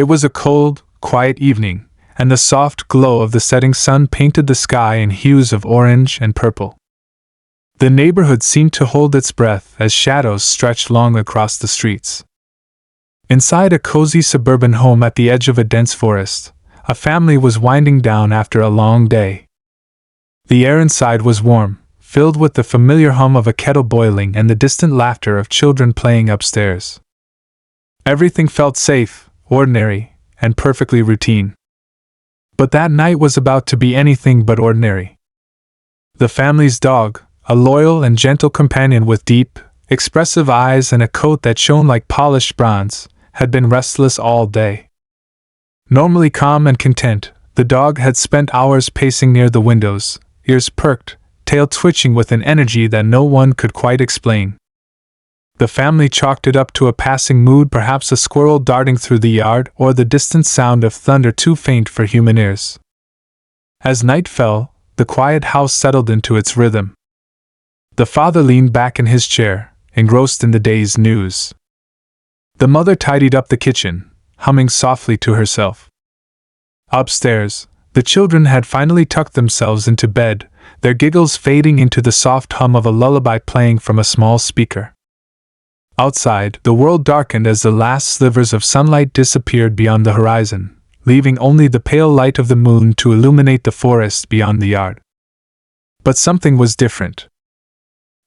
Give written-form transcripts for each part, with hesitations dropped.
It was a cold, quiet evening, and the soft glow of the setting sun painted the sky in hues of orange and purple. The neighborhood seemed to hold its breath as shadows stretched long across the streets. Inside a cozy suburban home at the edge of a dense forest, a family was winding down after a long day. The air inside was warm, filled with the familiar hum of a kettle boiling and the distant laughter of children playing upstairs. Everything felt safe, ordinary, and perfectly routine. But that night was about to be anything but ordinary. The family's dog, a loyal and gentle companion with deep, expressive eyes and a coat that shone like polished bronze, had been restless all day. Normally calm and content, the dog had spent hours pacing near the windows, ears perked, tail twitching with an energy that no one could quite explain. The family chalked it up to a passing mood, perhaps a squirrel darting through the yard or the distant sound of thunder too faint for human ears. As night fell, the quiet house settled into its rhythm. The father leaned back in his chair, engrossed in the day's news. The mother tidied up the kitchen, humming softly to herself. Upstairs, the children had finally tucked themselves into bed, their giggles fading into the soft hum of a lullaby playing from a small speaker. Outside, the world darkened as the last slivers of sunlight disappeared beyond the horizon, leaving only the pale light of the moon to illuminate the forest beyond the yard. But something was different.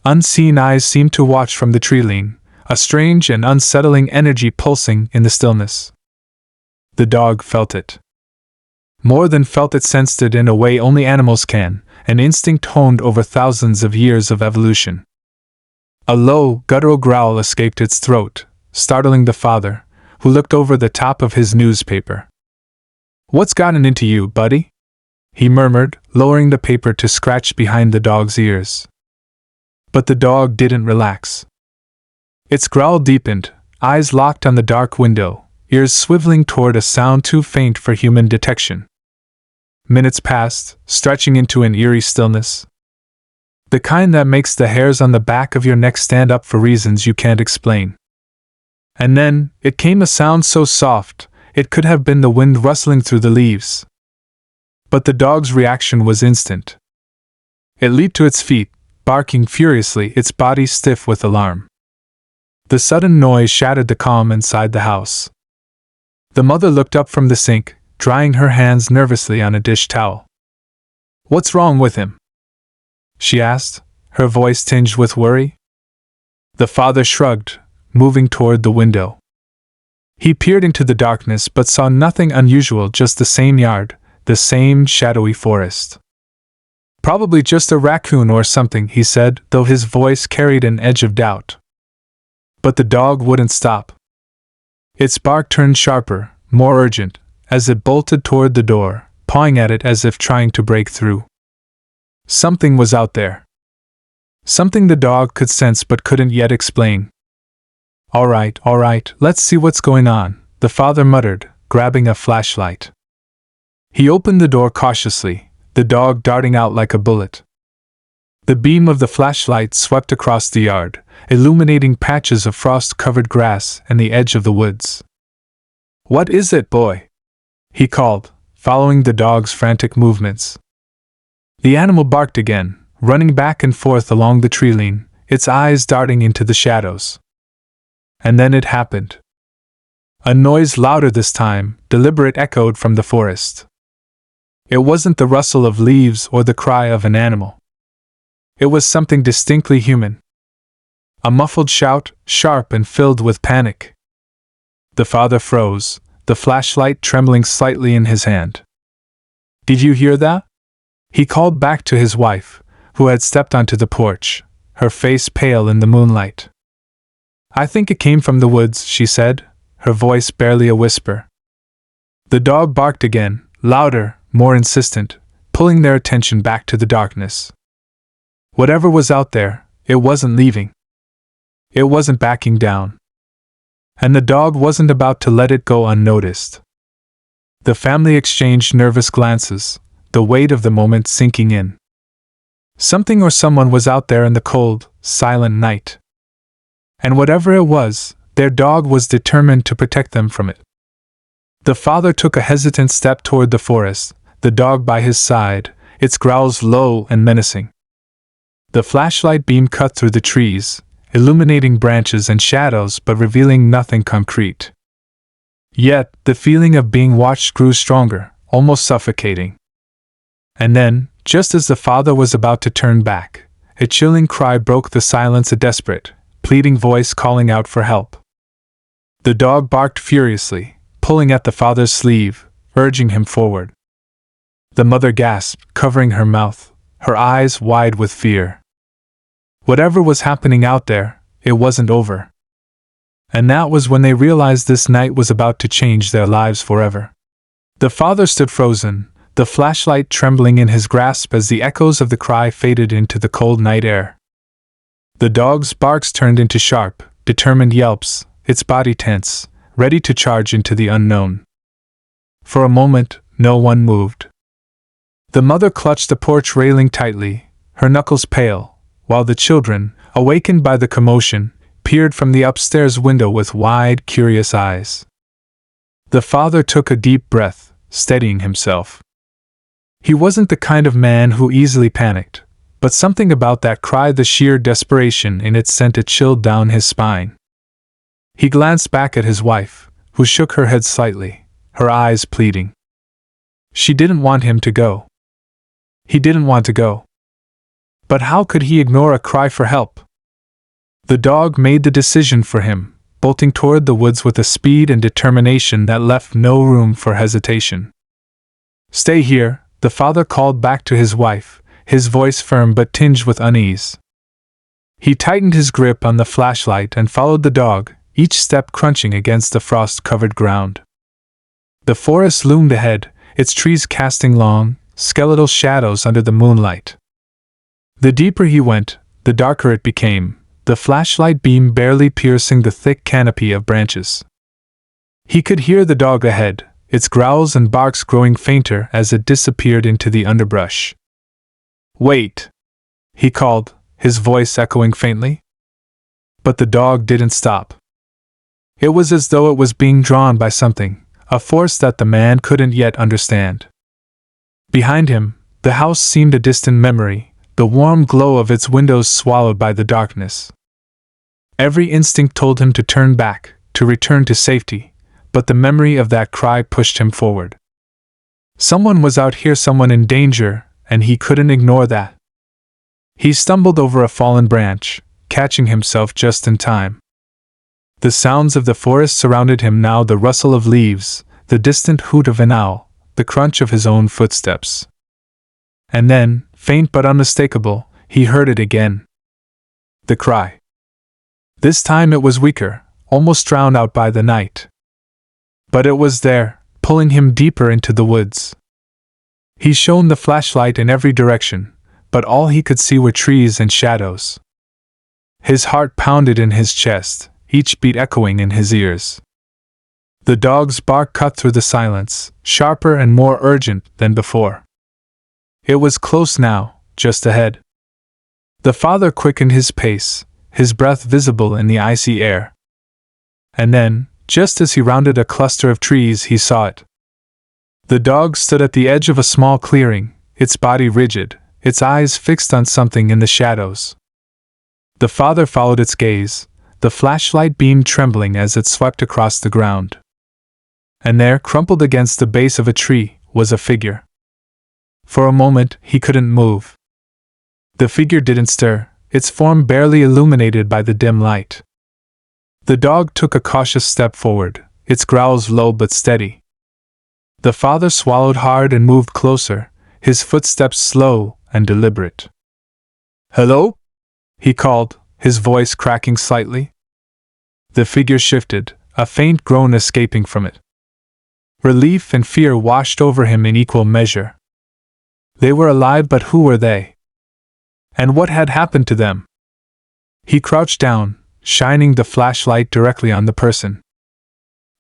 Unseen eyes seemed to watch from the tree-line, a strange and unsettling energy pulsing in the stillness. The dog felt it. More than felt, it sensed it in a way only animals can, an instinct honed over thousands of years of evolution. A low, guttural growl escaped its throat, startling the father, who looked over the top of his newspaper. "What's gotten into you, buddy?" he murmured, lowering the paper to scratch behind the dog's ears. But the dog didn't relax. Its growl deepened, eyes locked on the dark window, ears swiveling toward a sound too faint for human detection. Minutes passed, stretching into an eerie stillness. The kind that makes the hairs on the back of your neck stand up for reasons you can't explain. And then, it came, a sound so soft, it could have been the wind rustling through the leaves. But the dog's reaction was instant. It leaped to its feet, barking furiously, its body stiff with alarm. The sudden noise shattered the calm inside the house. The mother looked up from the sink, drying her hands nervously on a dish towel. "What's wrong with him?" she asked, her voice tinged with worry. The father shrugged, moving toward the window. He peered into the darkness but saw nothing unusual, just the same yard, the same shadowy forest. "Probably just a raccoon or something," he said, though his voice carried an edge of doubt. But the dog wouldn't stop. Its bark turned sharper, more urgent, as it bolted toward the door, pawing at it as if trying to break through. Something was out there. Something the dog could sense but couldn't yet explain. All right, let's see what's going on," the father muttered, grabbing a flashlight. He opened the door cautiously, the dog darting out like a bullet. The beam of the flashlight swept across the yard, illuminating patches of frost-covered grass and the edge of the woods. "What is it, boy?" he called, following the dog's frantic movements. The animal barked again, running back and forth along the tree-line, its eyes darting into the shadows. And then it happened. A noise louder this time, deliberate, echoed from the forest. It wasn't the rustle of leaves or the cry of an animal. It was something distinctly human. A muffled shout, sharp and filled with panic. The father froze, the flashlight trembling slightly in his hand. "Did you hear that?" he called back to his wife, who had stepped onto the porch, her face pale in the moonlight. "I think it came from the woods," she said, her voice barely a whisper. The dog barked again, louder, more insistent, pulling their attention back to the darkness. Whatever was out there, it wasn't leaving. It wasn't backing down. And the dog wasn't about to let it go unnoticed. The family exchanged nervous glances, the weight of the moment sinking in. Something or someone was out there in the cold, silent night. And whatever it was, their dog was determined to protect them from it. The father took a hesitant step toward the forest, the dog by his side, its growls low and menacing. The flashlight beam cut through the trees, illuminating branches and shadows but revealing nothing concrete. Yet, the feeling of being watched grew stronger, almost suffocating. And then, just as the father was about to turn back, a chilling cry broke the silence, a desperate, pleading voice calling out for help. The dog barked furiously, pulling at the father's sleeve, urging him forward. The mother gasped, covering her mouth, her eyes wide with fear. Whatever was happening out there, it wasn't over. And that was when they realized this night was about to change their lives forever. The father stood frozen, the flashlight trembling in his grasp as the echoes of the cry faded into the cold night air. The dog's barks turned into sharp, determined yelps, its body tense, ready to charge into the unknown. For a moment, no one moved. The mother clutched the porch railing tightly, her knuckles pale, while the children, awakened by the commotion, peered from the upstairs window with wide, curious eyes. The father took a deep breath, steadying himself. He wasn't the kind of man who easily panicked, but something about that cry, the sheer desperation in it, sent a chill down his spine. He glanced back at his wife, who shook her head slightly, her eyes pleading. She didn't want him to go. He didn't want to go. But how could he ignore a cry for help? The dog made the decision for him, bolting toward the woods with a speed and determination that left no room for hesitation. "Stay here," the father called back to his wife, his voice firm but tinged with unease. He tightened his grip on the flashlight and followed the dog, each step crunching against the frost-covered ground. The forest loomed ahead, its trees casting long, skeletal shadows under the moonlight. The deeper he went, the darker it became, the flashlight beam barely piercing the thick canopy of branches. He could hear the dog ahead, its growls and barks growing fainter as it disappeared into the underbrush. "Wait!" he called, his voice echoing faintly. But the dog didn't stop. It was as though it was being drawn by something, a force that the man couldn't yet understand. Behind him, the house seemed a distant memory, the warm glow of its windows swallowed by the darkness. Every instinct told him to turn back, to return to safety, but the memory of that cry pushed him forward. Someone was out here, someone in danger, and he couldn't ignore that. He stumbled over a fallen branch, catching himself just in time. The sounds of the forest surrounded him now, the rustle of leaves, the distant hoot of an owl, the crunch of his own footsteps. And then, faint but unmistakable, he heard it again. The cry. This time it was weaker, almost drowned out by the night. But it was there, pulling him deeper into the woods. He shone the flashlight in every direction, but all he could see were trees and shadows. His heart pounded in his chest, each beat echoing in his ears. The dog's bark cut through the silence, sharper and more urgent than before. It was close now, just ahead. The father quickened his pace, his breath visible in the icy air. And then, just as he rounded a cluster of trees, he saw it. The dog stood at the edge of a small clearing, its body rigid, its eyes fixed on something in the shadows. The father followed its gaze, the flashlight beam trembling as it swept across the ground. And there, crumpled against the base of a tree, was a figure. For a moment, he couldn't move. The figure didn't stir, its form barely illuminated by the dim light. The dog took a cautious step forward, its growls low but steady. The father swallowed hard and moved closer, his footsteps slow and deliberate. "Hello?" he called, his voice cracking slightly. The figure shifted, a faint groan escaping from it. Relief and fear washed over him in equal measure. They were alive, but who were they? And what had happened to them? He crouched down, shining the flashlight directly on the person.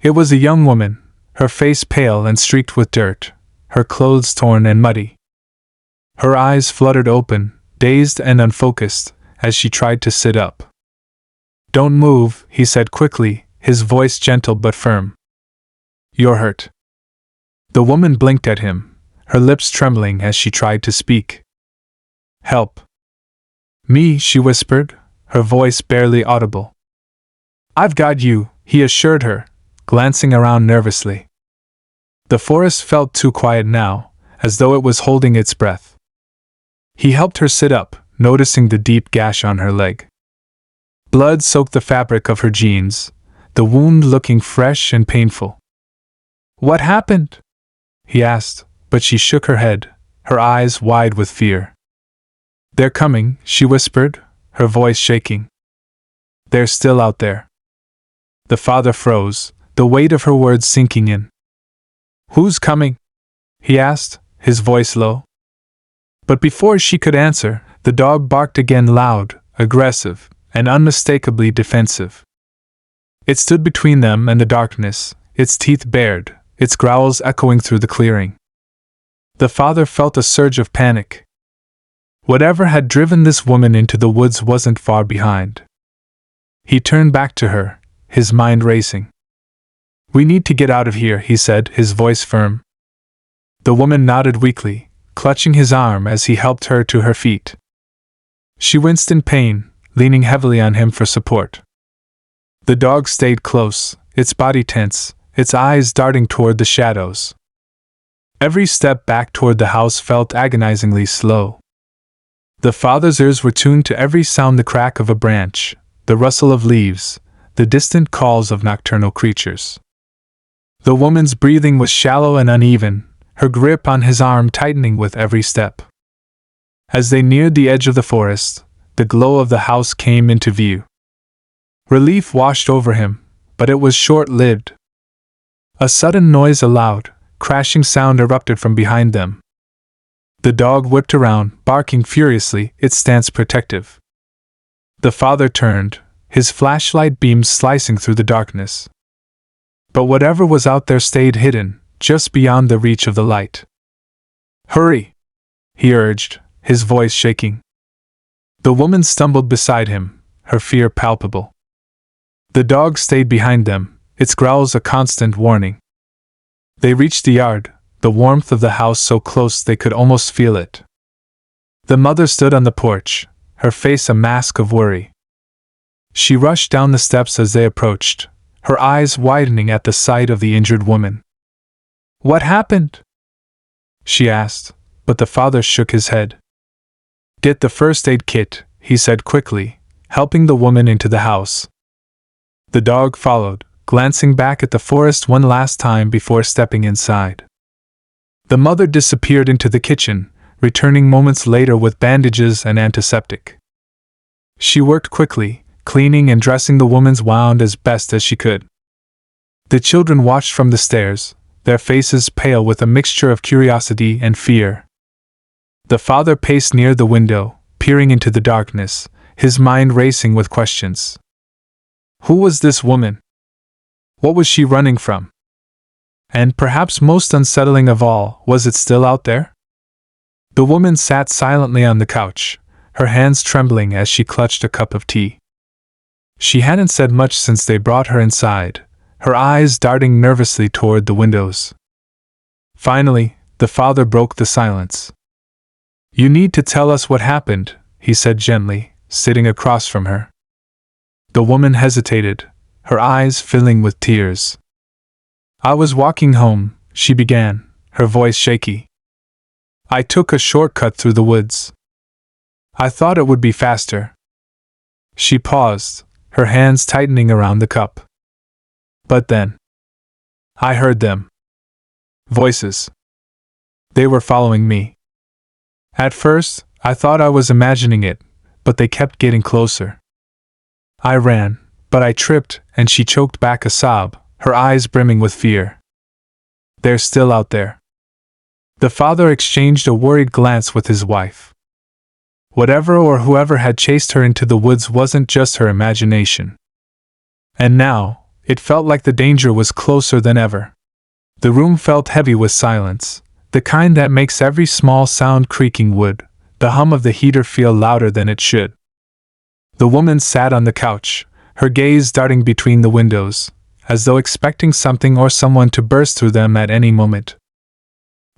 It was a young woman, her face pale and streaked with dirt, her clothes torn and muddy. Her eyes fluttered open, dazed and unfocused, as she tried to sit up. "Don't move," he said quickly, his voice gentle but firm. "You're hurt." The woman blinked at him, her lips trembling as she tried to speak. "Help. Me," she whispered, her voice barely audible. "I've got you," he assured her, glancing around nervously. The forest felt too quiet now, as though it was holding its breath. He helped her sit up, noticing the deep gash on her leg. Blood soaked the fabric of her jeans, the wound looking fresh and painful. "What happened?" he asked, but she shook her head, her eyes wide with fear. "They're coming," she whispered, her voice shaking. "They're still out there." The father froze, the weight of her words sinking in. "Who's coming?" he asked, his voice low. But before she could answer, the dog barked again, loud, aggressive, and unmistakably defensive. It stood between them and the darkness, its teeth bared, its growls echoing through the clearing. The father felt a surge of panic. Whatever had driven this woman into the woods wasn't far behind. He turned back to her, his mind racing. "We need to get out of here," he said, his voice firm. The woman nodded weakly, clutching his arm as he helped her to her feet. She winced in pain, leaning heavily on him for support. The dog stayed close, its body tense, its eyes darting toward the shadows. Every step back toward the house felt agonizingly slow. The father's ears were tuned to every sound, the crack of a branch, the rustle of leaves, the distant calls of nocturnal creatures. The woman's breathing was shallow and uneven, her grip on his arm tightening with every step. As they neared the edge of the forest, the glow of the house came into view. Relief washed over him, but it was short-lived. A sudden noise, a loud, crashing sound erupted from behind them. The dog whipped around, barking furiously, its stance protective. The father turned, his flashlight beams slicing through the darkness. But whatever was out there stayed hidden, just beyond the reach of the light. "Hurry!" he urged, his voice shaking. The woman stumbled beside him, her fear palpable. The dog stayed behind them, its growls a constant warning. They reached the yard, the warmth of the house so close they could almost feel it. The mother stood on the porch, her face a mask of worry. She rushed down the steps as they approached, her eyes widening at the sight of the injured woman. "What happened?" she asked, but the father shook his head. "Get the first aid kit," he said quickly, helping the woman into the house. The dog followed, glancing back at the forest one last time before stepping inside. The mother disappeared into the kitchen, returning moments later with bandages and antiseptic. She worked quickly, cleaning and dressing the woman's wound as best as she could. The children watched from the stairs, their faces pale with a mixture of curiosity and fear. The father paced near the window, peering into the darkness, his mind racing with questions. Who was this woman? What was she running from? And perhaps most unsettling of all, was it still out there? The woman sat silently on the couch, her hands trembling as she clutched a cup of tea. She hadn't said much since they brought her inside, her eyes darting nervously toward the windows. Finally, the father broke the silence. "You need to tell us what happened," he said gently, sitting across from her. The woman hesitated, her eyes filling with tears. "I was walking home," she began, her voice shaky. "I took a shortcut through the woods. I thought it would be faster." She paused, her hands tightening around the cup. "But then, I heard them. Voices. They were following me. At first, I thought I was imagining it, but they kept getting closer. I ran, but I tripped, and," she choked back a sob, her eyes brimming with fear. "They're still out there." The father exchanged a worried glance with his wife. Whatever or whoever had chased her into the woods wasn't just her imagination. And now, it felt like the danger was closer than ever. The room felt heavy with silence, the kind that makes every small sound creaking wood, the hum of the heater feel louder than it should. The woman sat on the couch, her gaze darting between the windows, as though expecting something or someone to burst through them at any moment.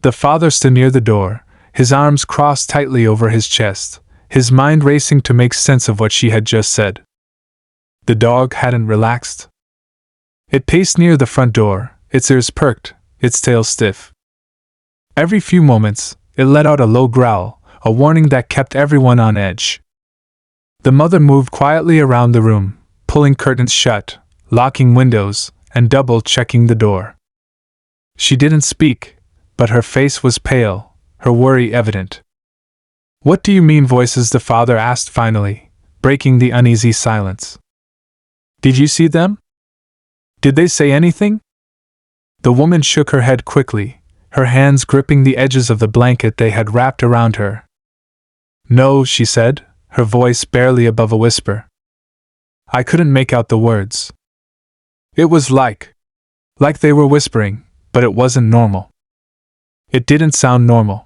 The father stood near the door, his arms crossed tightly over his chest, his mind racing to make sense of what she had just said. The dog hadn't relaxed. It paced near the front door, its ears perked, its tail stiff. Every few moments, it let out a low growl, a warning that kept everyone on edge. The mother moved quietly around the room, pulling curtains shut, locking windows, and double-checking the door. She didn't speak, but her face was pale, her worry evident. "What do you mean, voices?" the father asked finally, breaking the uneasy silence. "Did you see them? Did they say anything?" The woman shook her head quickly, her hands gripping the edges of the blanket they had wrapped around her. "No," she said, her voice barely above a whisper. I couldn't make out the words. It was like they were whispering, but it wasn't normal. It didn't sound normal.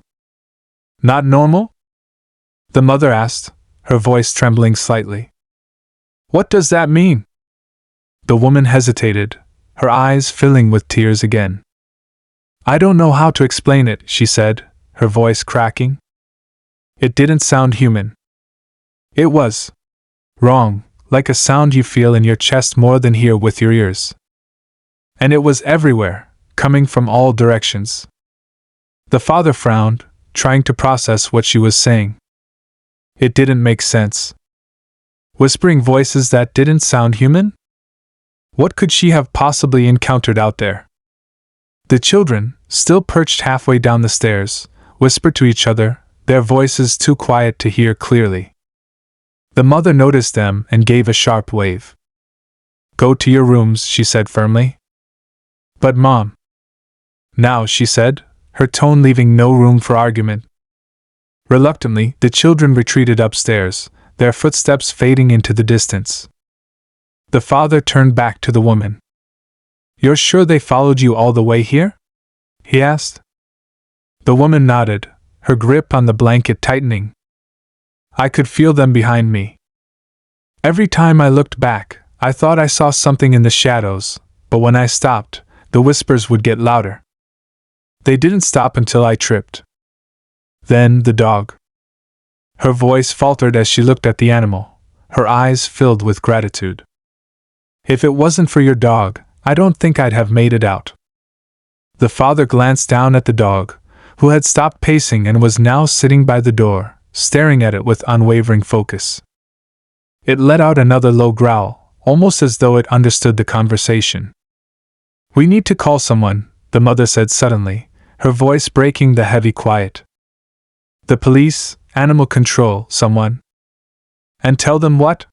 "Not normal?" the mother asked, her voice trembling slightly. "What does that mean?" The woman hesitated, her eyes filling with tears again. "I don't know how to explain it," she said, her voice cracking. It didn't sound human. It was wrong, like a sound you feel in your chest more than hear with your ears. And it was everywhere, coming from all directions. The father frowned, trying to process what she was saying. It didn't make sense. Whispering voices that didn't sound human? What could she have possibly encountered out there? The children, still perched halfway down the stairs, whispered to each other, their voices too quiet to hear clearly. The mother noticed them and gave a sharp wave. "Go to your rooms," she said firmly. "But Mom." "Now," she said, her tone leaving no room for argument. Reluctantly, the children retreated upstairs, their footsteps fading into the distance. The father turned back to the woman. "You're sure they followed you all the way here?" he asked. The woman nodded, her grip on the blanket tightening. "I could feel them behind me. Every time I looked back, I thought I saw something in the shadows, but when I stopped, the whispers would get louder. They didn't stop until I tripped. Then the dog." Her voice faltered as she looked at the animal, her eyes filled with gratitude. "If it wasn't for your dog, I don't think I'd have made it out." The father glanced down at the dog, who had stopped pacing and was now sitting by the door, staring at it with unwavering focus. It let out another low growl, almost as though it understood the conversation. "We need to call someone," the mother said suddenly, her voice breaking the heavy quiet. "The police, animal control, someone." "And tell them what?"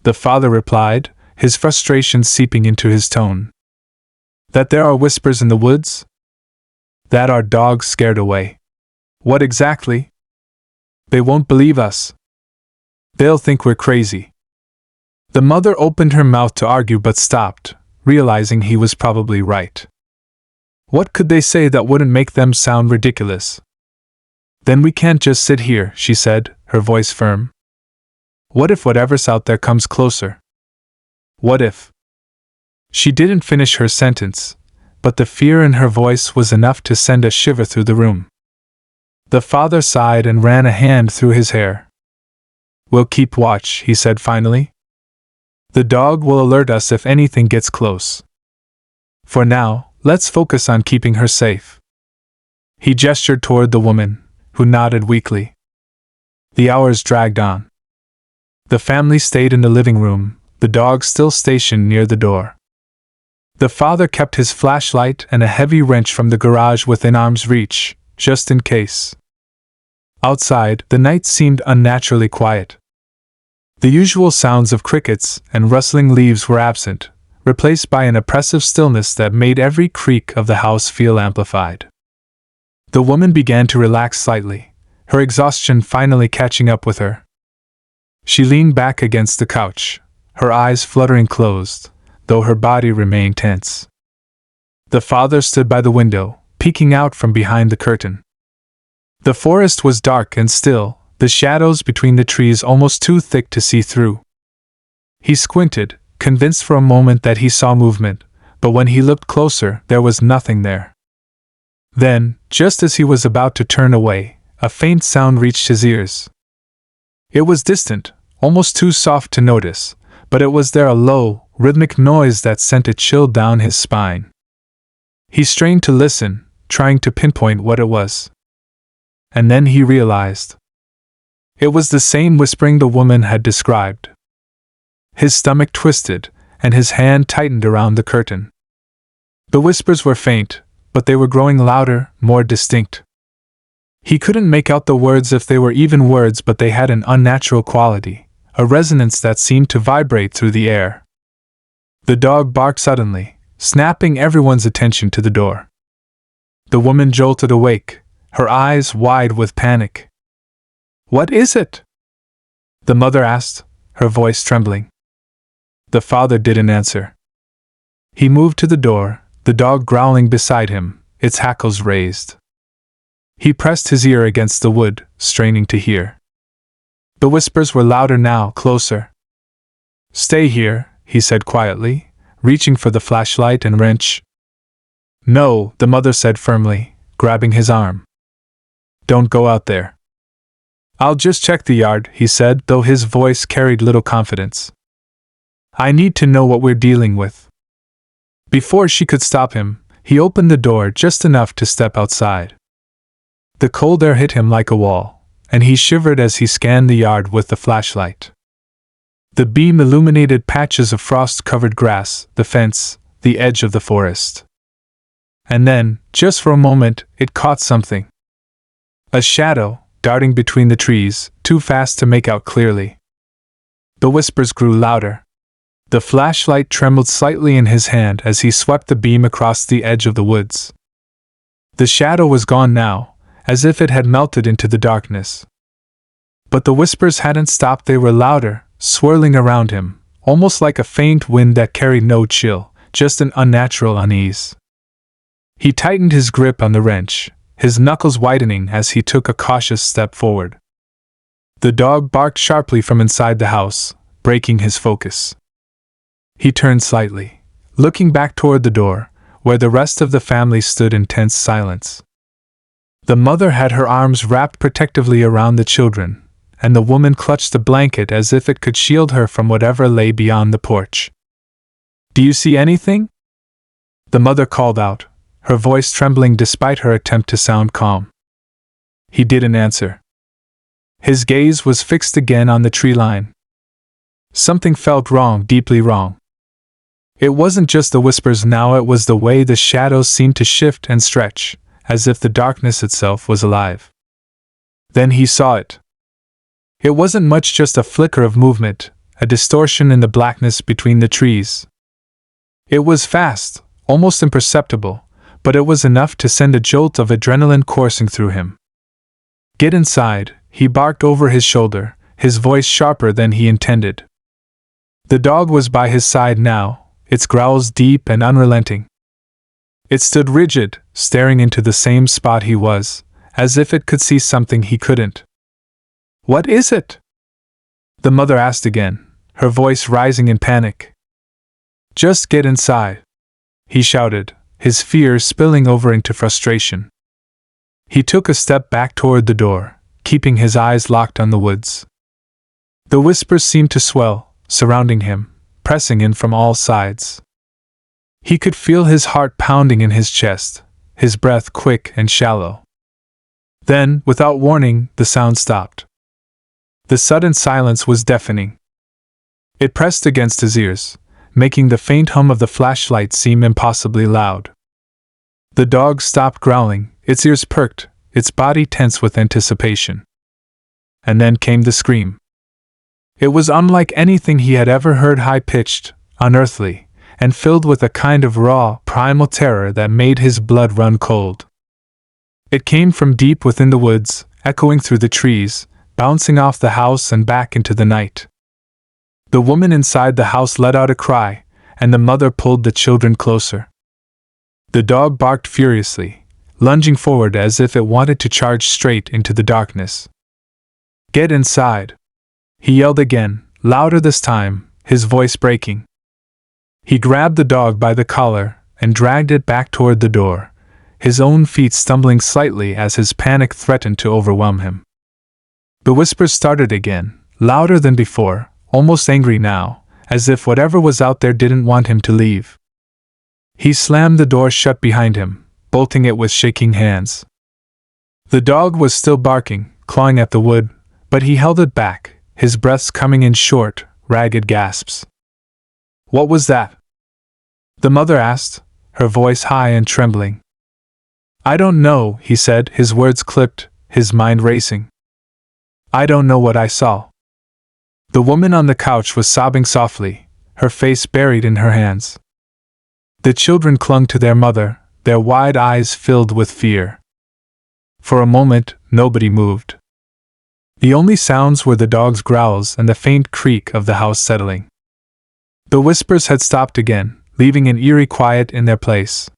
The father replied, his frustration seeping into his tone. "That there are whispers in the woods? That our dog's scared away." "What exactly?" "They won't believe us. They'll think we're crazy." The mother opened her mouth to argue but stopped, realizing he was probably right. What could they say that wouldn't make them sound ridiculous? "Then we can't just sit here," she said, her voice firm. "What if whatever's out there comes closer? What if?" She didn't finish her sentence, but the fear in her voice was enough to send a shiver through the room. The father sighed and ran a hand through his hair. "We'll keep watch," he said finally. "The dog will alert us if anything gets close. For now, let's focus on keeping her safe." He gestured toward the woman, who nodded weakly. The hours dragged on. The family stayed in the living room, the dog still stationed near the door. The father kept his flashlight and a heavy wrench from the garage within arm's reach, just in case. Outside, the night seemed unnaturally quiet. The usual sounds of crickets and rustling leaves were absent, replaced by an oppressive stillness that made every creak of the house feel amplified. The woman began to relax slightly, her exhaustion finally catching up with her. She leaned back against the couch, her eyes fluttering closed, though her body remained tense. The father stood by the window, peeking out from behind the curtain. The forest was dark and still, the shadows between the trees almost too thick to see through. He squinted, convinced for a moment that he saw movement, but when he looked closer, there was nothing there. Then, just as he was about to turn away, a faint sound reached his ears. It was distant, almost too soft to notice, but it was there, a low, rhythmic noise that sent a chill down his spine. He strained to listen, trying to pinpoint what it was. And then he realized. It was the same whispering the woman had described. His stomach twisted, and his hand tightened around the curtain. The whispers were faint, but they were growing louder, more distinct. He couldn't make out the words if they were even words, but they had an unnatural quality, a resonance that seemed to vibrate through the air. The dog barked suddenly, snapping everyone's attention to the door. The woman jolted awake, her eyes wide with panic. "What is it?" the mother asked, her voice trembling. The father didn't answer. He moved to the door, the dog growling beside him, its hackles raised. He pressed his ear against the wood, straining to hear. The whispers were louder now, closer. "Stay here," he said quietly, reaching for the flashlight and wrench. "No," the mother said firmly, grabbing his arm. "Don't go out there." "I'll just check the yard," he said, though his voice carried little confidence. "I need to know what we're dealing with." Before she could stop him, he opened the door just enough to step outside. The cold air hit him like a wall, and he shivered as he scanned the yard with the flashlight. The beam illuminated patches of frost-covered grass, the fence, the edge of the forest. And then, just for a moment, it caught something. A shadow, darting between the trees, too fast to make out clearly. The whispers grew louder. The flashlight trembled slightly in his hand as he swept the beam across the edge of the woods. The shadow was gone now, as if it had melted into the darkness. But the whispers hadn't stopped, they were louder, swirling around him, almost like a faint wind that carried no chill, just an unnatural unease. He tightened his grip on the wrench, his knuckles whitening as he took a cautious step forward. The dog barked sharply from inside the house, breaking his focus. He turned slightly, looking back toward the door, where the rest of the family stood in tense silence. The mother had her arms wrapped protectively around the children, and the woman clutched the blanket as if it could shield her from whatever lay beyond the porch. "Do you see anything?" the mother called out, her voice trembling despite her attempt to sound calm. He didn't answer. His gaze was fixed again on the tree line. Something felt wrong, deeply wrong. It wasn't just the whispers now, it was the way the shadows seemed to shift and stretch, as if the darkness itself was alive. Then he saw it. It wasn't much, just a flicker of movement, a distortion in the blackness between the trees. It was fast, almost imperceptible, but it was enough to send a jolt of adrenaline coursing through him. "Get inside," he barked over his shoulder, his voice sharper than he intended. The dog was by his side now, its growls deep and unrelenting. It stood rigid, staring into the same spot he was, as if it could see something he couldn't. "What is it?" the mother asked again, her voice rising in panic. "Just get inside," he shouted, his fear spilling over into frustration. He took a step back toward the door, keeping his eyes locked on the woods. The whispers seemed to swell, surrounding him, pressing in from all sides. He could feel his heart pounding in his chest, his breath quick and shallow. Then, without warning, the sound stopped. The sudden silence was deafening. It pressed against his ears, making the faint hum of the flashlight seem impossibly loud. The dog stopped growling, its ears perked, its body tense with anticipation. And then came the scream. It was unlike anything he had ever heard, high-pitched, unearthly, and filled with a kind of raw, primal terror that made his blood run cold. It came from deep within the woods, echoing through the trees, bouncing off the house and back into the night. The woman inside the house let out a cry, and the mother pulled the children closer. The dog barked furiously, lunging forward as if it wanted to charge straight into the darkness. "Get inside!" he yelled again, louder this time, his voice breaking. He grabbed the dog by the collar and dragged it back toward the door, his own feet stumbling slightly as his panic threatened to overwhelm him. The whispers started again, louder than before, almost angry now, as if whatever was out there didn't want him to leave. He slammed the door shut behind him, bolting it with shaking hands. The dog was still barking, clawing at the wood, but he held it back, his breaths coming in short, ragged gasps. "What was that?" the mother asked, her voice high and trembling. "I don't know," he said, his words clipped, his mind racing. "I don't know what I saw." The woman on the couch was sobbing softly, her face buried in her hands. The children clung to their mother, their wide eyes filled with fear. For a moment, nobody moved. The only sounds were the dog's growls and the faint creak of the house settling. The whispers had stopped again, leaving an eerie quiet in their place.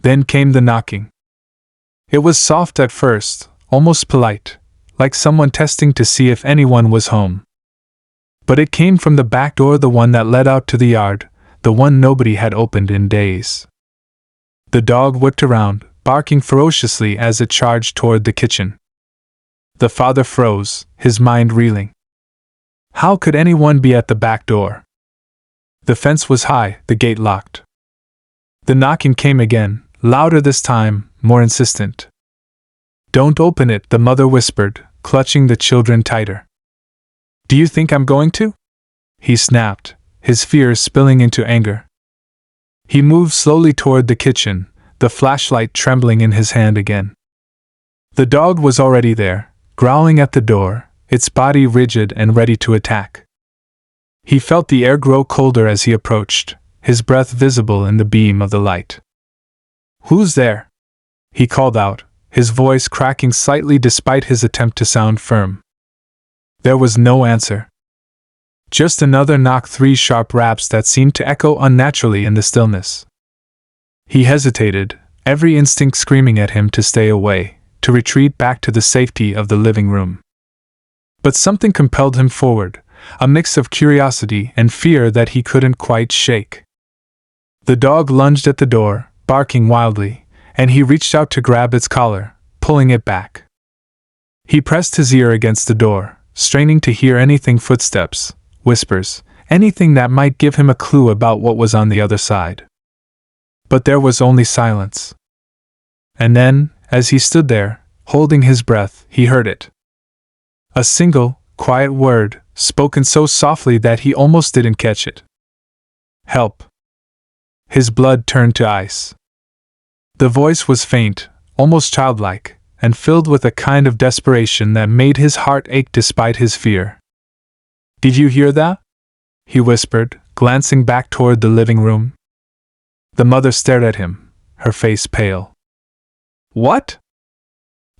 Then came the knocking. It was soft at first, almost polite, like someone testing to see if anyone was home. But it came from the back door, the one that led out to the yard, the one nobody had opened in days. The dog whipped around, barking ferociously as it charged toward the kitchen. The father froze, his mind reeling. How could anyone be at the back door? The fence was high, the gate locked. The knocking came again, louder this time, more insistent. "Don't open it," the mother whispered, clutching the children tighter. "Do you think I'm going to?" he snapped, his fears spilling into anger. He moved slowly toward the kitchen, the flashlight trembling in his hand again. The dog was already there, growling at the door, its body rigid and ready to attack. He felt the air grow colder as he approached, his breath visible in the beam of the light. "Who's there?" he called out, his voice cracking slightly despite his attempt to sound firm. There was no answer. Just another knock, 3 sharp raps that seemed to echo unnaturally in the stillness. He hesitated, every instinct screaming at him to stay away, to retreat back to the safety of the living room. But something compelled him forward, a mix of curiosity and fear that he couldn't quite shake. The dog lunged at the door, barking wildly, and he reached out to grab its collar, pulling it back. He pressed his ear against the door, straining to hear anything, footsteps, whispers, anything that might give him a clue about what was on the other side. But there was only silence. And then, as he stood there, holding his breath, he heard it. A single, quiet word, spoken so softly that he almost didn't catch it. "Help." His blood turned to ice. The voice was faint, almost childlike, and filled with a kind of desperation that made his heart ache despite his fear. "Did you hear that?" he whispered, glancing back toward the living room. The mother stared at him, her face pale. "What?"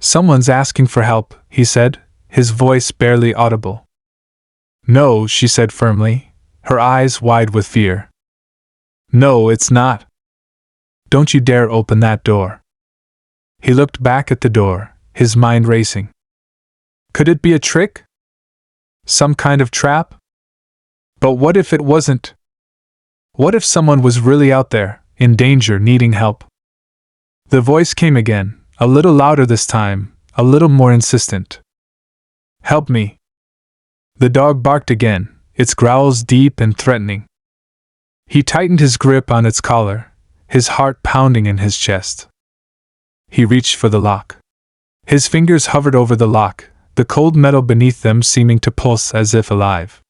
"Someone's asking for help," he said, his voice barely audible. "No," she said firmly, her eyes wide with fear. "No, it's not. Don't you dare open that door." He looked back at the door, his mind racing. Could it be a trick? Some kind of trap? But what if it wasn't? What if someone was really out there, in danger, needing help? The voice came again, a little louder this time, a little more insistent. "Help me." The dog barked again, its growls deep and threatening. He tightened his grip on its collar, his heart pounding in his chest. He reached for the lock. His fingers hovered over the lock, the cold metal beneath them seeming to pulse as if alive.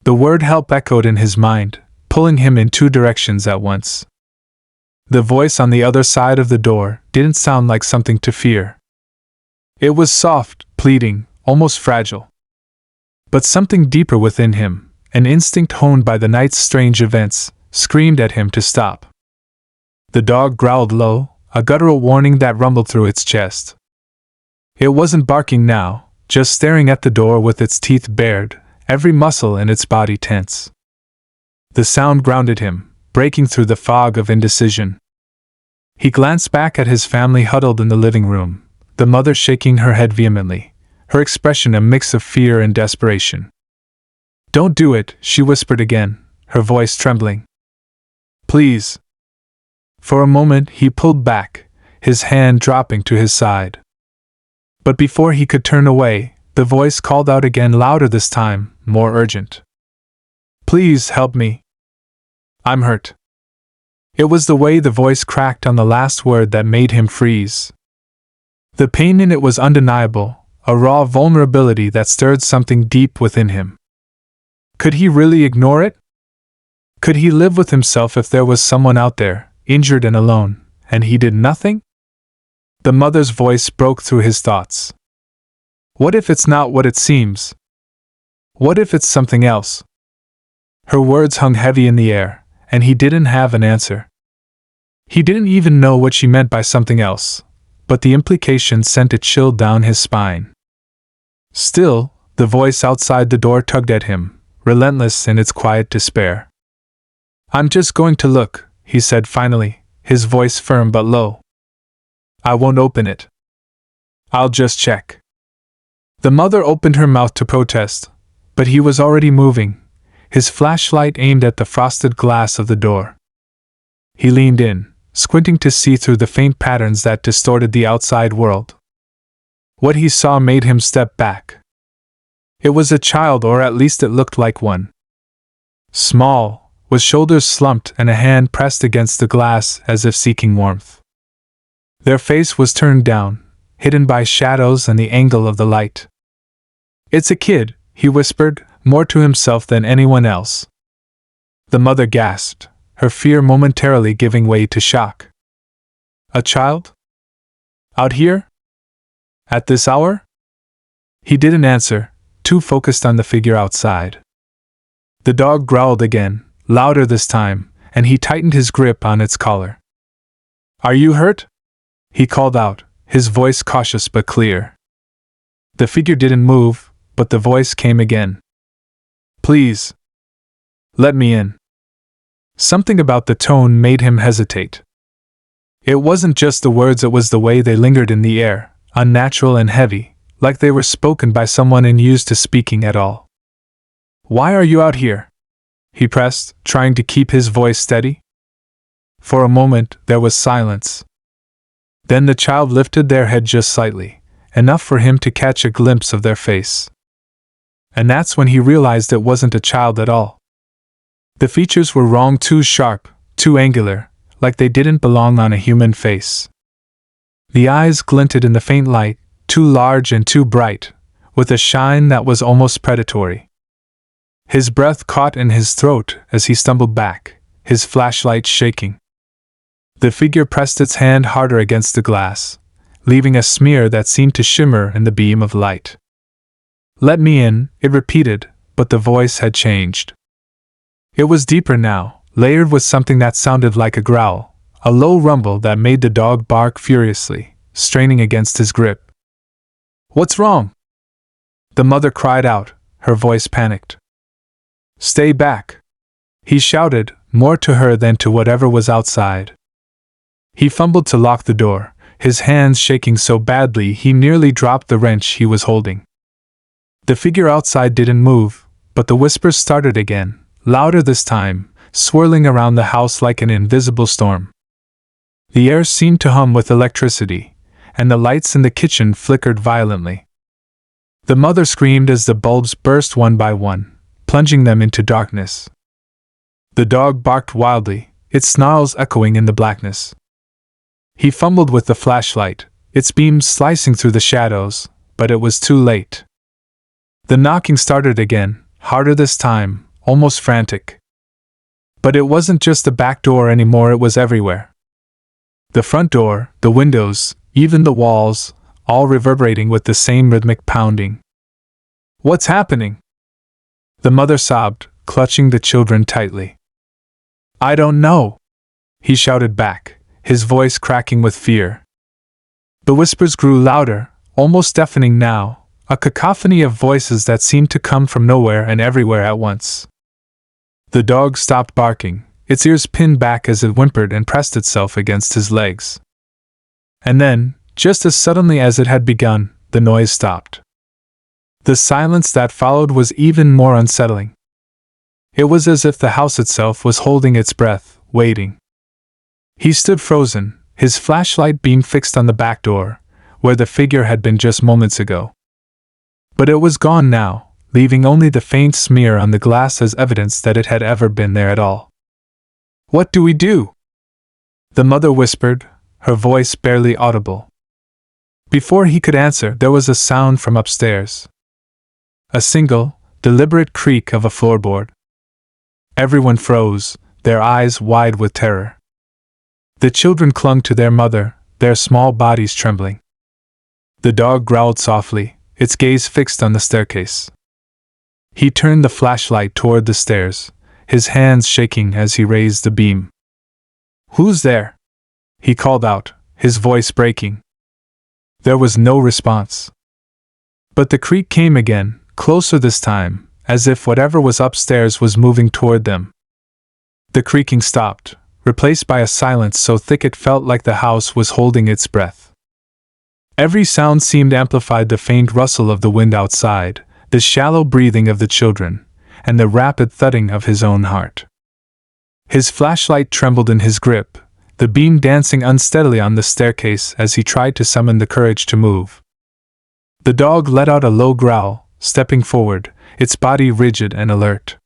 The word help echoed in his mind, pulling him in 2 directions at once. The voice on the other side of the door didn't sound like something to fear. It was soft, pleading, almost fragile. But something deeper within him, an instinct honed by the night's strange events, screamed at him to stop. The dog growled low, a guttural warning that rumbled through its chest. It wasn't barking now, just staring at the door with its teeth bared, every muscle in its body tense. The sound grounded him, breaking through the fog of indecision. He glanced back at his family huddled in the living room, the mother shaking her head vehemently, her expression a mix of fear and desperation. "Don't do it," she whispered again, her voice trembling. "Please." For a moment he pulled back, his hand dropping to his side. But before he could turn away, the voice called out again, louder this time, more urgent. Please help me. I'm hurt. It was the way the voice cracked on the last word that made him freeze. The pain in it was undeniable, a raw vulnerability that stirred something deep within him. Could he really ignore it? Could he live with himself if there was someone out there, injured and alone, and he did nothing? The mother's voice broke through his thoughts. What if it's not what it seems? What if it's something else? Her words hung heavy in the air, and he didn't have an answer. He didn't even know what she meant by something else, but the implication sent a chill down his spine. Still, the voice outside the door tugged at him, relentless in its quiet despair. I'm just going to look, he said finally, his voice firm but low. I won't open it. I'll just check. The mother opened her mouth to protest, but he was already moving, his flashlight aimed at the frosted glass of the door. He leaned in, squinting to see through the faint patterns that distorted the outside world. What he saw made him step back. It was a child, or at least it looked like one. Small, with shoulders slumped and a hand pressed against the glass as if seeking warmth. Their face was turned down, hidden by shadows and the angle of the light. It's a kid, he whispered, more to himself than anyone else. The mother gasped, her fear momentarily giving way to shock. A child? Out here? At this hour? He didn't answer, too focused on the figure outside. The dog growled again, louder this time, and he tightened his grip on its collar. Are you hurt? He called out, his voice cautious but clear. The figure didn't move, but the voice came again. Please. Let me in. Something about the tone made him hesitate. It wasn't just the words, it was the way they lingered in the air, unnatural and heavy, like they were spoken by someone unused to speaking at all. Why are you out here? He pressed, trying to keep his voice steady. For a moment, there was silence. Then the child lifted their head just slightly, enough for him to catch a glimpse of their face. And that's when he realized it wasn't a child at all. The features were wrong, too sharp, too angular, like they didn't belong on a human face. The eyes glinted in the faint light, too large and too bright, with a shine that was almost predatory. His breath caught in his throat as he stumbled back, his flashlight shaking. The figure pressed its hand harder against the glass, leaving a smear that seemed to shimmer in the beam of light. Let me in, it repeated, but the voice had changed. It was deeper now, layered with something that sounded like a growl, a low rumble that made the dog bark furiously, straining against his grip. What's wrong? The mother cried out, her voice panicked. Stay back! He shouted, more to her than to whatever was outside. He fumbled to lock the door, his hands shaking so badly he nearly dropped the wrench he was holding. The figure outside didn't move, but the whispers started again, louder this time, swirling around the house like an invisible storm. The air seemed to hum with electricity, and the lights in the kitchen flickered violently. The mother screamed as the bulbs burst one by one, plunging them into darkness. The dog barked wildly, its snarls echoing in the blackness. He fumbled with the flashlight, its beams slicing through the shadows, but it was too late. The knocking started again, harder this time, almost frantic. But it wasn't just the back door anymore, it was everywhere. The front door, the windows, even the walls, all reverberating with the same rhythmic pounding. What's happening? The mother sobbed, clutching the children tightly. I don't know, he shouted back, his voice cracking with fear. The whispers grew louder, almost deafening now, a cacophony of voices that seemed to come from nowhere and everywhere at once. The dog stopped barking, its ears pinned back as it whimpered and pressed itself against his legs. And then, just as suddenly as it had begun, the noise stopped. The silence that followed was even more unsettling. It was as if the house itself was holding its breath, waiting. He stood frozen, his flashlight beam fixed on the back door, where the figure had been just moments ago. But it was gone now, leaving only the faint smear on the glass as evidence that it had ever been there at all. "What do we do?" the mother whispered, her voice barely audible. Before he could answer, there was a sound from upstairs. A single, deliberate creak of a floorboard. Everyone froze, their eyes wide with terror. The children clung to their mother, their small bodies trembling. The dog growled softly, its gaze fixed on the staircase. He turned the flashlight toward the stairs, his hands shaking as he raised the beam. "Who's there?" he called out, his voice breaking. There was no response. But the creak came again, closer this time, as if whatever was upstairs was moving toward them. The creaking stopped, replaced by a silence so thick it felt like the house was holding its breath. Every sound seemed amplified: the faint rustle of the wind outside, the shallow breathing of the children, and the rapid thudding of his own heart. His flashlight trembled in his grip, the beam dancing unsteadily on the staircase as he tried to summon the courage to move. The dog let out a low growl, stepping forward, its body rigid and alert.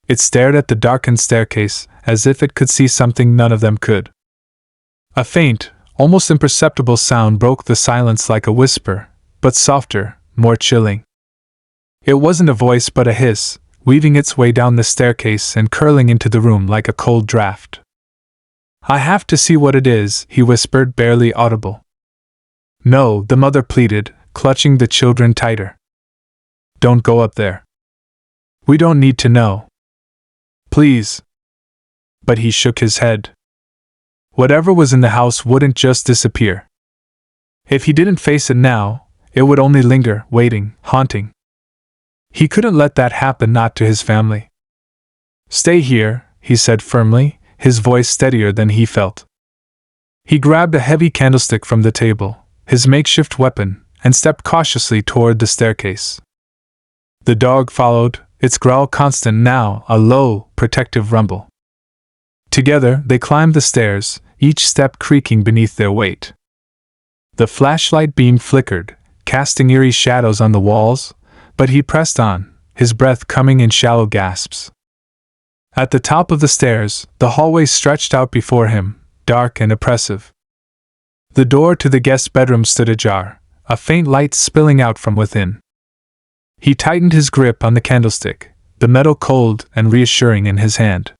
It stared at the darkened staircase, as if it could see something none of them could. A faint, almost imperceptible sound broke the silence like a whisper, but softer, more chilling. It wasn't a voice but a hiss, weaving its way down the staircase and curling into the room like a cold draft. "I have to see what it is," he whispered, barely audible. "No," the mother pleaded, clutching the children tighter. "Don't go up there. We don't need to know. Please." But he shook his head. Whatever was in the house wouldn't just disappear. If he didn't face it now, it would only linger, waiting, haunting. He couldn't let that happen, not to his family. "Stay here," he said firmly, his voice steadier than he felt. He grabbed a heavy candlestick from the table, his makeshift weapon, and stepped cautiously toward the staircase. The dog followed, its growl constant now, a low, protective rumble. Together, they climbed the stairs, each step creaking beneath their weight. The flashlight beam flickered, casting eerie shadows on the walls, but he pressed on, his breath coming in shallow gasps. At the top of the stairs, the hallway stretched out before him, dark and oppressive. The door to the guest bedroom stood ajar, a faint light spilling out from within. He tightened his grip on the candlestick, the metal cold and reassuring in his hand.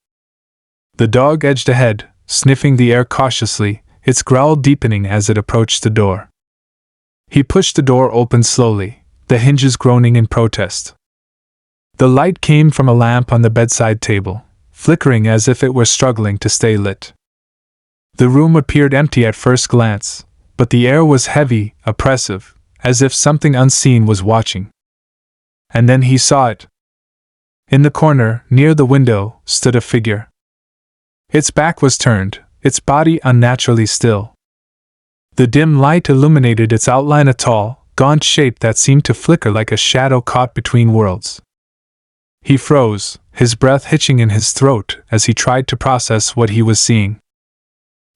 The dog edged ahead, sniffing the air cautiously, its growl deepening as it approached the door. He pushed the door open slowly, the hinges groaning in protest. The light came from a lamp on the bedside table, flickering as if it were struggling to stay lit. The room appeared empty at first glance, but the air was heavy, oppressive, as if something unseen was watching. And then he saw it. In the corner, near the window, stood a figure. Its back was turned, its body unnaturally still. The dim light illuminated its outline, a tall, gaunt shape that seemed to flicker like a shadow caught between worlds. He froze, his breath hitching in his throat as he tried to process what he was seeing.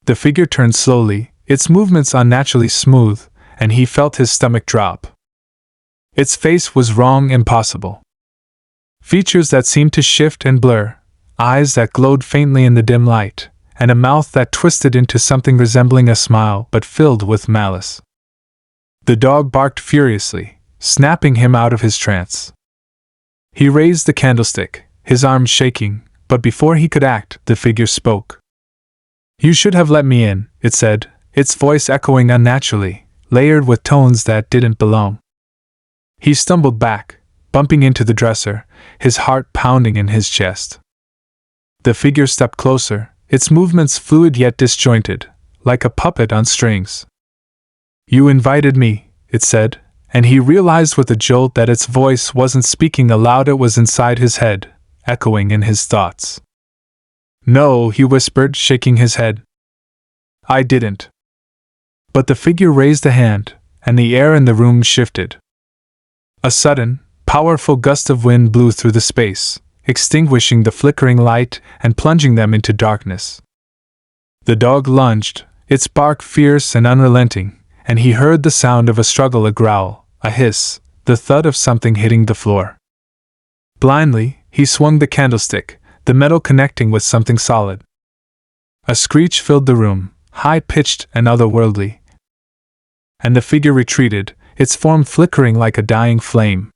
The figure turned slowly, its movements unnaturally smooth, and he felt his stomach drop. Its face was wrong, impossible. Features that seemed to shift and blur, eyes that glowed faintly in the dim light, and a mouth that twisted into something resembling a smile but filled with malice. The dog barked furiously, snapping him out of his trance. He raised the candlestick, his arm shaking, but before he could act, the figure spoke. "You should have let me in," it said, its voice echoing unnaturally, layered with tones that didn't belong. He stumbled back, bumping into the dresser, his heart pounding in his chest. The figure stepped closer, its movements fluid yet disjointed, like a puppet on strings. "You invited me," it said, and he realized with a jolt that its voice wasn't speaking aloud, it was inside his head, echoing in his thoughts. "No," he whispered, shaking his head. "I didn't." But the figure raised a hand, and the air in the room shifted. A sudden, powerful gust of wind blew through the space, extinguishing the flickering light and plunging them into darkness. The dog lunged, its bark fierce and unrelenting, and he heard the sound of a struggle, a growl, a hiss, the thud of something hitting the floor. Blindly, he swung the candlestick, the metal connecting with something solid. A screech filled the room, high-pitched and otherworldly, and the figure retreated, its form flickering like a dying flame.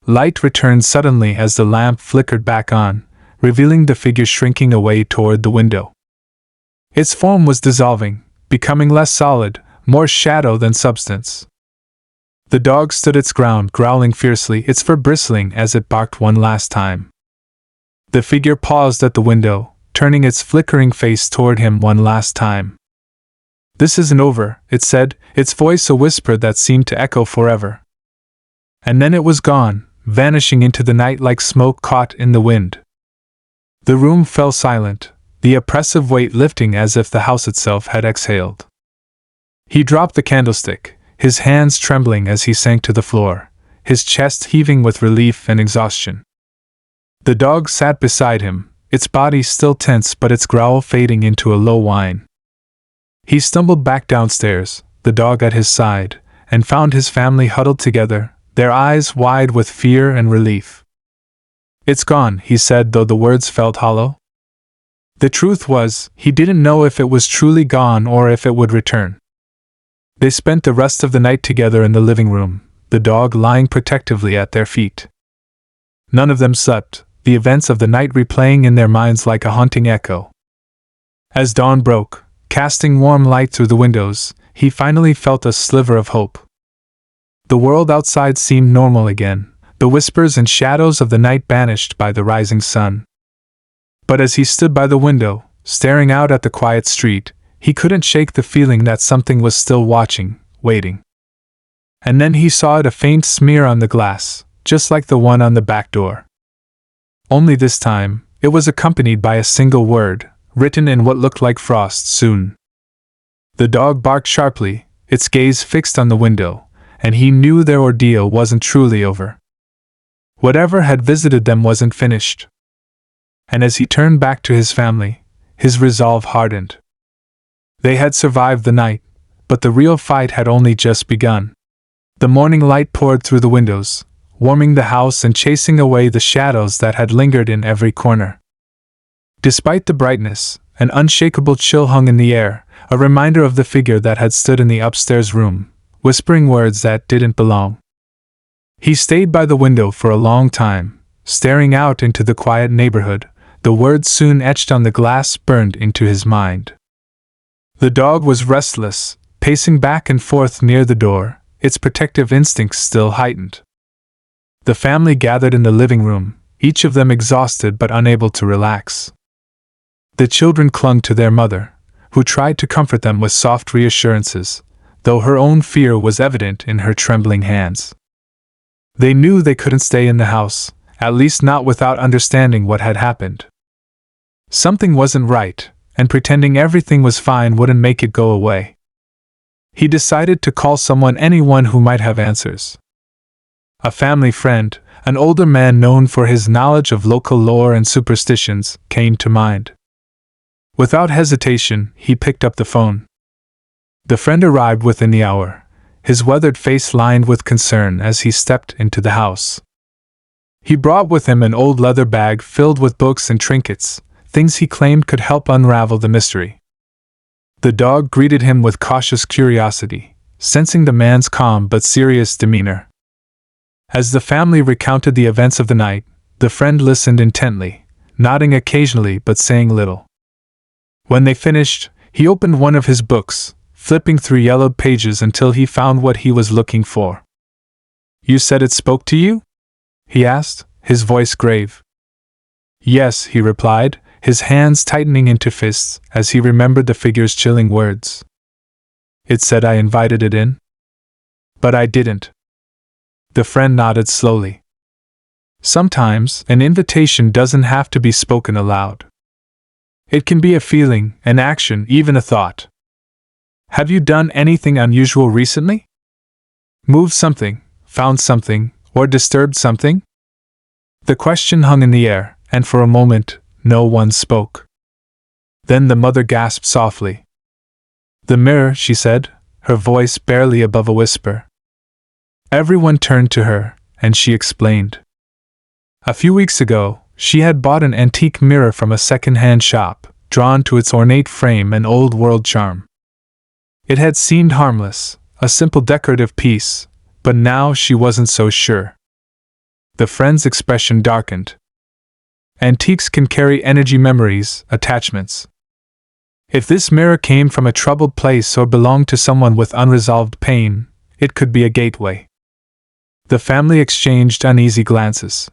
Light returned suddenly as the lamp flickered back on, revealing the figure shrinking away toward the window. Its form was dissolving, becoming less solid, more shadow than substance. The dog stood its ground, growling fiercely, its fur bristling as it barked one last time. The figure paused at the window, turning its flickering face toward him one last time. "This isn't over," it said, its voice a whisper that seemed to echo forever. And then it was gone, vanishing into the night like smoke caught in the wind. The room fell silent, the oppressive weight lifting as if the house itself had exhaled. He dropped the candlestick, his hands trembling as he sank to the floor, his chest heaving with relief and exhaustion. The dog sat beside him, its body still tense but its growl fading into a low whine. He stumbled back downstairs, the dog at his side, and found his family huddled together, their eyes wide with fear and relief. "It's gone," he said, though the words felt hollow. The truth was, he didn't know if it was truly gone or if it would return. They spent the rest of the night together in the living room, the dog lying protectively at their feet. None of them slept, the events of the night replaying in their minds like a haunting echo. As dawn broke, casting warm light through the windows, he finally felt a sliver of hope. The world outside seemed normal again, the whispers and shadows of the night banished by the rising sun. But as he stood by the window, staring out at the quiet street, he couldn't shake the feeling that something was still watching, waiting. And then he saw it, a faint smear on the glass, just like the one on the back door. Only this time, it was accompanied by a single word, written in what looked like frost: "Soon." The dog barked sharply, its gaze fixed on the window, and he knew their ordeal wasn't truly over. Whatever had visited them wasn't finished. And as he turned back to his family, his resolve hardened. They had survived the night, but the real fight had only just begun. The morning light poured through the windows, warming the house and chasing away the shadows that had lingered in every corner. Despite the brightness, an unshakable chill hung in the air, a reminder of the figure that had stood in the upstairs room, whispering words that didn't belong. He stayed by the window for a long time, staring out into the quiet neighborhood, the words soon etched on the glass burned into his mind. The dog was restless, pacing back and forth near the door, its protective instincts still heightened. The family gathered in the living room, each of them exhausted but unable to relax. The children clung to their mother, who tried to comfort them with soft reassurances, though her own fear was evident in her trembling hands. They knew they couldn't stay in the house, at least not without understanding what had happened. Something wasn't right, and pretending everything was fine wouldn't make it go away. He decided to call someone, anyone who might have answers. A family friend, an older man known for his knowledge of local lore and superstitions, came to mind. Without hesitation, he picked up the phone. The friend arrived within the hour, his weathered face lined with concern as he stepped into the house. He brought with him an old leather bag filled with books and trinkets, things he claimed could help unravel the mystery. The dog greeted him with cautious curiosity, sensing the man's calm but serious demeanor. As the family recounted the events of the night, the friend listened intently, nodding occasionally but saying little. When they finished, he opened one of his books, flipping through yellowed pages until he found what he was looking for. "You said it spoke to you?" he asked, his voice grave. "Yes," he replied, his hands tightening into fists as he remembered the figure's chilling words. "It said I invited it in?" "But I didn't." The friend nodded slowly. Sometimes, an invitation doesn't have to be spoken aloud. It can be a feeling, an action, even a thought. Have you done anything unusual recently? Moved something, found something, or disturbed something? The question hung in the air, and for a moment, no one spoke. Then the mother gasped softly. "The mirror," she said, her voice barely above a whisper. Everyone turned to her, and she explained. A few weeks ago, she had bought an antique mirror from a second-hand shop, drawn to its ornate frame and old-world charm. It had seemed harmless, a simple decorative piece, but now she wasn't so sure. The friend's expression darkened. Antiques can carry energy, memories, attachments. If this mirror came from a troubled place or belonged to someone with unresolved pain, it could be a gateway. The family exchanged uneasy glances.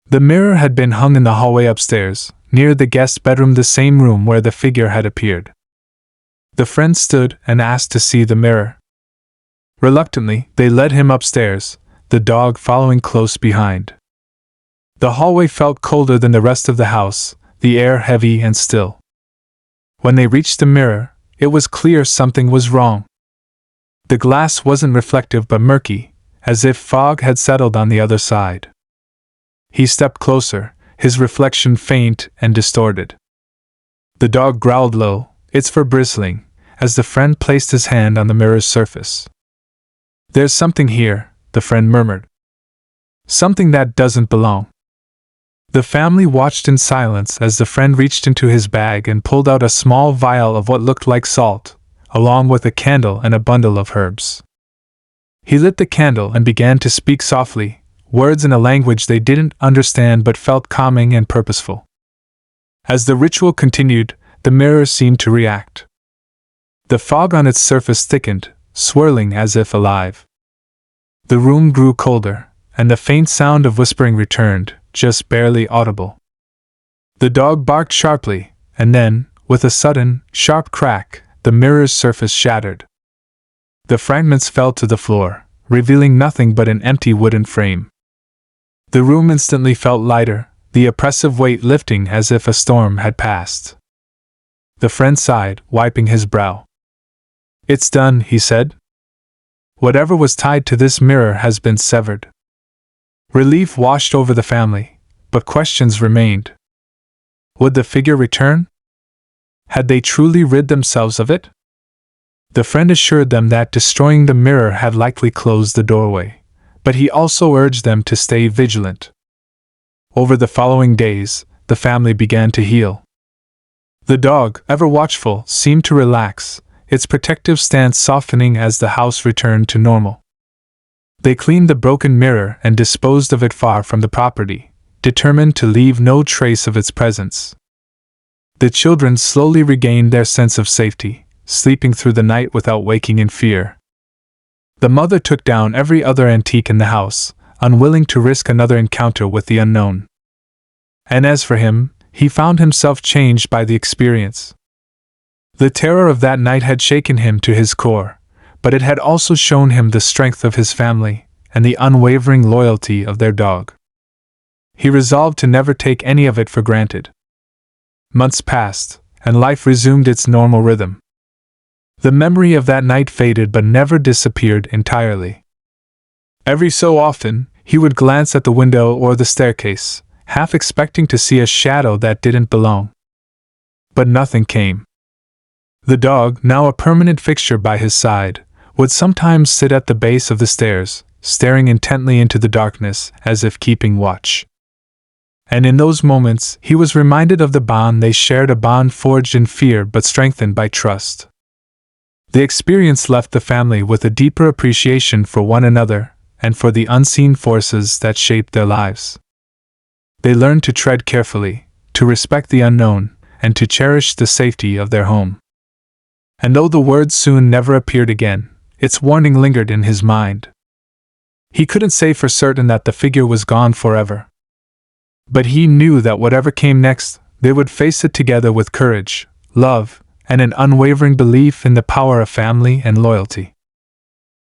The mirror had been hung in the hallway upstairs, near the guest bedroom, the same room where the figure had appeared. The friend stood and asked to see the mirror. Reluctantly, they led him upstairs, the dog following close behind. The hallway felt colder than the rest of the house, the air heavy and still. When they reached the mirror, it was clear something was wrong. The glass wasn't reflective but murky, as if fog had settled on the other side. He stepped closer, his reflection faint and distorted. The dog growled low, its fur bristling, as the friend placed his hand on the mirror's surface. "There's something here," the friend murmured. "Something that doesn't belong." The family watched in silence as the friend reached into his bag and pulled out a small vial of what looked like salt, along with a candle and a bundle of herbs. He lit the candle and began to speak softly, words in a language they didn't understand but felt calming and purposeful. As the ritual continued, the mirror seemed to react. The fog on its surface thickened, swirling as if alive. The room grew colder, and the faint sound of whispering returned, just barely audible. The dog barked sharply, and then, with a sudden, sharp crack, the mirror's surface shattered. The fragments fell to the floor, revealing nothing but an empty wooden frame. The room instantly felt lighter, the oppressive weight lifting as if a storm had passed. The friend sighed, wiping his brow. "It's done," he said. "Whatever was tied to this mirror has been severed." Relief washed over the family, but questions remained. Would the figure return? Had they truly rid themselves of it? The friend assured them that destroying the mirror had likely closed the doorway, but he also urged them to stay vigilant. Over the following days, the family began to heal. The dog, ever watchful, seemed to relax, its protective stance softening as the house returned to normal. They cleaned the broken mirror and disposed of it far from the property, determined to leave no trace of its presence. The children slowly regained their sense of safety, sleeping through the night without waking in fear. The mother took down every other antique in the house, unwilling to risk another encounter with the unknown. And as for him, he found himself changed by the experience. The terror of that night had shaken him to his core, but it had also shown him the strength of his family and the unwavering loyalty of their dog. He resolved to never take any of it for granted. Months passed, and life resumed its normal rhythm. The memory of that night faded but never disappeared entirely. Every so often, he would glance at the window or the staircase, half expecting to see a shadow that didn't belong. But nothing came. The dog, now a permanent fixture by his side, would sometimes sit at the base of the stairs, staring intently into the darkness as if keeping watch. And in those moments, he was reminded of the bond they shared, a bond forged in fear but strengthened by trust. The experience left the family with a deeper appreciation for one another and for the unseen forces that shaped their lives. They learned to tread carefully, to respect the unknown, and to cherish the safety of their home. And though the word soon never appeared again, its warning lingered in his mind. He couldn't say for certain that the figure was gone forever. But he knew that whatever came next, they would face it together with courage, love, and an unwavering belief in the power of family and loyalty.